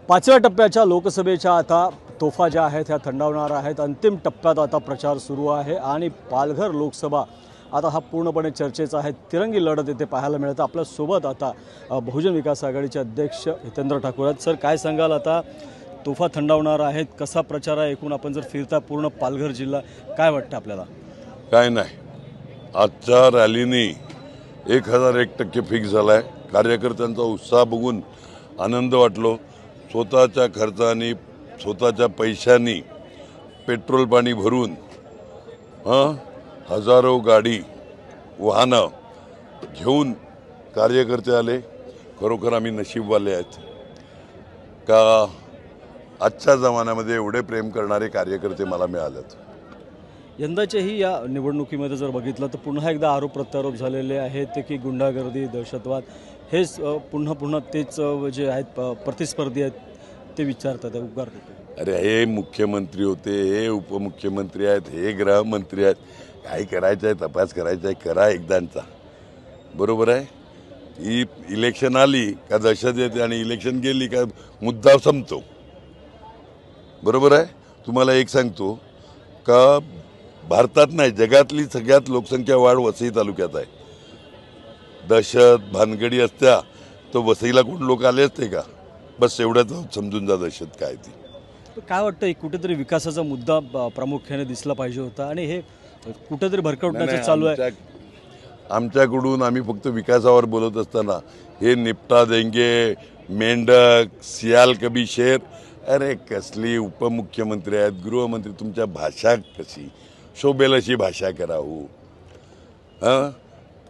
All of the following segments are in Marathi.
पाचव्या टप्प्याच्या लोकसभेच्या आता तोफा ज्या आहेत ह्या थंडावणार आहेत। अंतिम टप्प्यात आता प्रचार सुरू आहे आणि पालघर लोकसभा आता हा पूर्णपणे चर्चेचा आहे। तिरंगी लढत येथे पाहायला मिळते। आपल्या सोबत आता बहुजन विकास आघाडीचे अध्यक्ष हितेंद्र ठाकूर आहेत। सर, काय सांगाल? आता तोफा थंडावणार आहेत, कसा प्रचार आहे एकूण? आपण जर फिरता पूर्ण पालघर जिल्हा, काय वाटतं आपल्याला? काय नाही, आजच्या रॅलीने 1001% फिक्स झालाय। कार्यकर्त्यांचा उत्साह बघून आनंद वाटलो। स्वतःच्या खर्चाने, स्वतःच्या पैशांनी पेट्रोल पाणी भरून हजारो गाडी वाहनं घेऊन कार्यकर्ते आले। खरोखर आम्ही नशीबवाले आहेत का आजच्या जमान्यामध्ये एवढे प्रेम करणारे कार्यकर्ते मला मिळालेत। यंदाच्याही या निवडणुकीमध्ये जर बघितलं तर पुन्हा एकदा आरोप प्रत्यारोप झालेले आहेत ते की गुंडागर्दी, दहशतवाद हेच पुन्हा तेच जे आहेत प्रतिस्पर्धी आहेत ते विचारतात, उगारतात। अरे, हे मुख्यमंत्री होते, हे उपमुख्यमंत्री आहेत, हे गृहमंत्री आहेत। काय करायचं आहे, तपास करायचा आहे, करा एकदांचा। बरोबर आहे। ही इलेक्शन आली का दहशत येते आणि इलेक्शन गेली का मुद्दा संपतो। बरोबर आहे। तुम्हाला एक सांगतो का भारतात नाही, जगातली सगळ्यात लोकसंख्या वाढ वसई तालुक्यात आहे। दहशत भानगडी असत्या तर वसईला कोण लोक आले असते का? बस एवढंच समजून जा दहशत काय ती। काय वाटतं, कुठेतरी विकासाचा मुद्दा प्रामुख्याने दिसला पाहिजे होता आणि हे कुठेतरी भरकटण्याचं चालू आहे। आमच्याकडून आम्ही फक्त विकासावर बोलत असताना हे निपटा देंगे, मेंढक, सियाल कभी शेर, अरे कसली उपमुख्यमंत्री आहेत, गृहमंत्री, तुमच्या भाषा कशी शोभेल अशी भाषा करा हो।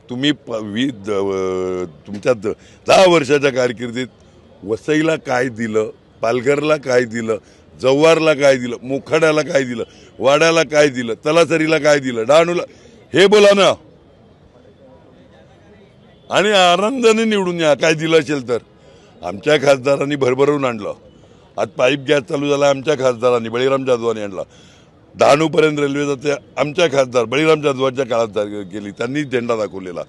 तुम्ही तुमच्या 10 वर्षाच्या कारकिर्दीत वसईला काय दिलं, पालघरला काय दिलं, जव्हारला काय दिलं, मोखाड्याला काय दिलं, वाड्याला काय दिलं, तलासरीला काय दिलं, डहाणूला, हे बोला ना। आणि आनंदाने निवडून या काय दिलं असेल तर। आमच्या खासदारांनी भरभरून आणलं। आज पाईप गॅस चालू झाला आमच्या खासदारांनी, बळीराम जाधवांनी आणला। डहाणूपर्यंत रेल्वे जाते आमच्या खासदार बळीराम जाधवांच्या काळात गेली, त्यांनी झेंडा दाखवलेला।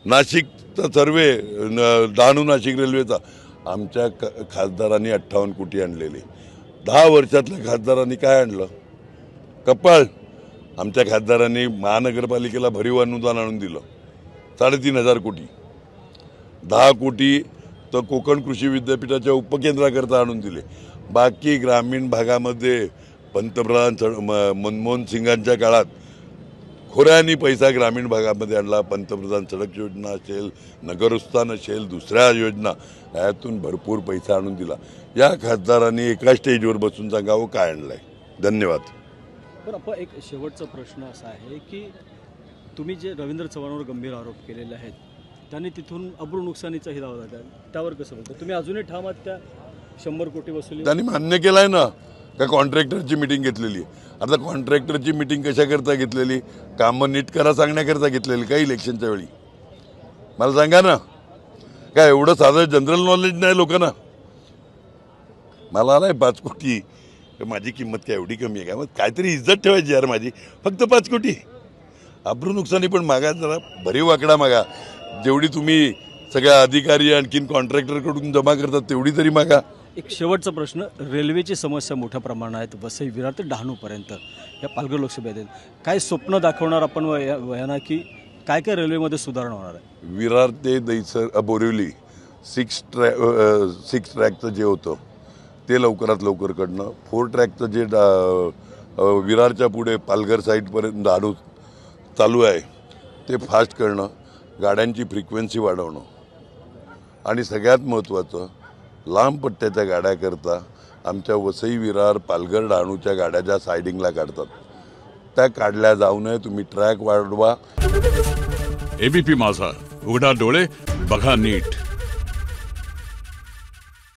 नाशिकचा सर्वे, डहाणू नाशिक रेल्वेचा आमच्या खासदारांनी 58 कोटी आणलेले। 10 वर्षातल्या खासदारांनी काय आणलं? कपाळ। आमच्या खासदारांनी महानगरपालिकेला भरीव अनुदान आणून दिलं, 3,500 कोटी। 10 कोटी तर कोकण कृषी विद्यापीठाच्या उपकेंद्राकरता आणून दिले। बाकी ग्रामीण भागामध्ये पंतप्रधान मनमोहन सिंगांच्या काळात खोऱ्यांनी पैसा ग्रामीण भागामध्ये आणला। पंतप्रधान सडक योजना असेल, नगरस्थान असेल, दुसऱ्या योजना, यातून भरपूर पैसा आणून दिला। या खासदारांनी एका स्टेजवर बसून सांगावं काय आणलंय। धन्यवाद। बरं, आपण एक शेवटचा प्रश्न असा आहे की तुम्ही जे रवींद्र चव्हाणांवर गंभीर आरोप केलेले आहेत, त्यांनी तिथून अब्रू नुकसानीचाही दावा दिला, त्यावर कसं बोलतो तुम्ही? अजूनही ठाम आहात त्या 100 कोटी वसुली? त्यांनी मान्य केलाय ना का कॉन्ट्रॅक्टरची मीटिंग घेतलेली। आता कॉन्ट्रॅक्टरची मीटिंग कशाकरता घेतलेली? कामं नीट करा सांगण्याकरता घेतलेली का इलेक्शनच्या वेळी? मला सांगा ना। काय एवढं साधं जनरल नॉलेज नाही लोकांना? मला नाही 5 कोटी, माझी किंमत काय एवढी कमी आहे का? मग काहीतरी इज्जत ठेवायची यार माझी। फक्त 5 कोटी अब्रू नुकसानी पण मागा, जरा भरीव आकडा मागा। जेवढी तुम्ही सगळ्या अधिकारी आणखीन कॉन्ट्रॅक्टरकडून जमा करतात तेवढी तरी मागा। एक शेवटचा प्रश्न, रेल्वेची समस्या मोठ्या प्रमाणात आहेत वसई विरार ते डहाणूपर्यंत या पालघर लोकसभेत। काय स्वप्न दाखवणार आपण वयाना की काय काय रेल्वेमध्ये सुधारणा होणार आहे? विरार ते दैसर बोरिवली 6 ट्रॅकचं जे होतं ते लवकरात लवकर कडणं, 4 ट्रॅकचं जे विरारच्या पुढे पालघर साईडपर्यंत डहाणू चालू आहे ते फास्ट करणं, गाड्यांची फ्रिक्वेन्सी वाढवणं आणि सगळ्यात महत्त्वाचं लांब पट्ट्याच्या गाड्याकरता आमच्या वसई विरार पालघर डहाणूच्या गाड्या ज्या सायडिंगला काढतात त्या काढल्या जाऊ नये। तुम्ही ट्रॅक वाढवा। एबीपी माझा, उघडा डोळे बघा नीट।